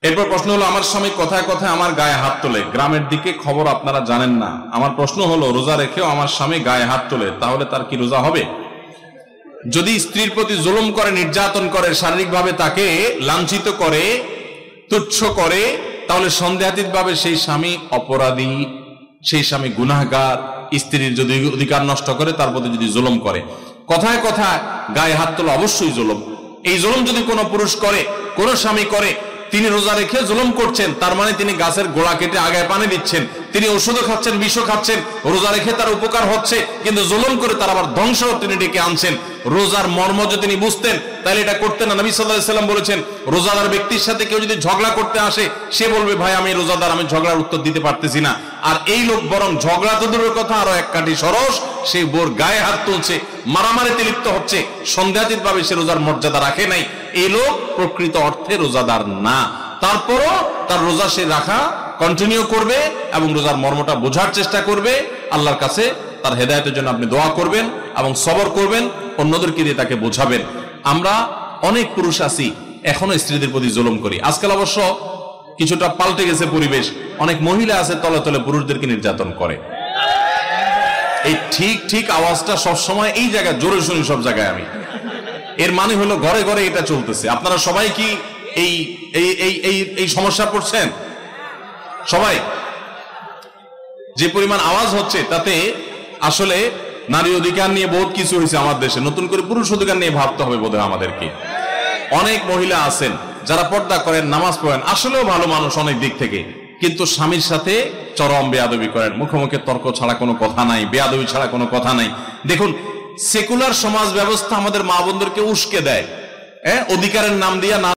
এরপর প্রশ্ন হলো, আমার স্বামী কথায় কথায় আমার গায়ে হাত তোলে, গ্রামের দিকে খবর আপনারা জানেন না। আমার প্রশ্ন হলো, রোজা রেখেও আমার স্বামী গায়ে হাত তোলে, তাহলে তার কি রোজা হবে? যদি স্ত্রীর প্রতি জুলুম করে, নির্যাতন করে, শারীরিকভাবে তাকে লাঞ্ছিত করে, তুচ্ছ করে, তাহলে সন্দেহাতীত ভাবে সেই স্বামী অপরাধী, সেই স্বামী গুনাহগার। স্ত্রীর যদি অধিকার নষ্ট করে, তার প্রতি যদি জুলুম করে, কথায় কথায় গায়ে হাত তোলা অবশ্যই জুলুম। এই জুলুম যদি কোনো পুরুষ করে, কোন স্বামী করে, তিনি রোজা রেখে জুলুম করছেন, তার মানে তিনি গাছের গোড়া কেটে আগায় পানি দিচ্ছেন, তিনি ওষুধও খাচ্ছেন, বিষও খাচ্ছেন। রোজা রেখে তার উপকার হচ্ছে, কিন্তু জুলুম করে তার আবার ধ্বংস তিনি ডেকে আনছেন। রোজার মর্ম যদি তিনি বুঝতেন, তাহলে এটা করতেন না। নবী সাল্লাল্লাহু আলাইহি ওয়াসাল্লাম বলেছেন, রোজাদার ব্যক্তির সাথে কেউ যদি ঝগড়া করতে আসে, সে বলবে, ভাই আমি রোজাদার, আমি ঝগড়ার উত্তর দিতে পারতেছি না। আর এই লোক বরং ঝগড়া তো দূরের কথা, আরো এক কাঠি সরস, সে বোর গায়ে হাত তুলছে, মারামারিতে লিপ্ত হচ্ছে, সন্দেহাতীত ভাবে সে রোজার মর্যাদা রাখে নাই। এই লোক প্রকৃত অর্থে রোজাদার না। তারপরও তার রোজা সে রাখা কন্টিনিউ করবে এবং রোজার মর্মটা বোঝার চেষ্টা করবে। আল্লাহর কাছে তার হেদায়েতের জন্য আপনি দোয়া করবেন এবং সবর করবেন, অন্যদেরকে দিয়ে তাকে বোঝাবেন। আমরা অনেক পুরুষ আছি এখনো স্ত্রীদের প্রতি জুলুম করি। আজকাল অবশ্য কিছুটা পাল্টে গেছে পরিবেশ, অনেক মহিলা আছে তলে তলে পুরুষদেরকে নির্যাতন করে। এই ঠিক ঠিক আওয়াজটা সবসময় এই জায়গায় জোরে শুনি, সব জায়গায় আমি। এর মানে হলো ঘরে ঘরে এটা চলতেছে। আপনারা সবাই কি এই এই এই এই এই সমস্যা পড়ছেন? সবাই? যে পরিমাণ আওয়াজ হচ্ছে তাতে আসলে নারী অধিকার নিয়ে বহুত কিছু হয়েছে আমার দেশে, নতুন করে পুরুষ অধিকার নিয়ে ভাবতে হবে বোধহয় আমাদেরকে। অনেক মহিলা আছেন যারা পর্দা করেন, নামাজ পড়েন, আসলেও ভালো মানুষ অনেক দিক থেকে, কিন্তু স্বামীর সাথে চরম বেয়াদবি করেন। মুখে মুখে তর্ক ছাড়া কোনো কথা নাই, বেয়াদবি ছাড়া কোনো কথা নাই। দেখুন, সেকুলার সমাজ ব্যবস্থা আমাদের মা বোনদেরকে উস্কে দেয়, অধিকারের নাম দিয়া না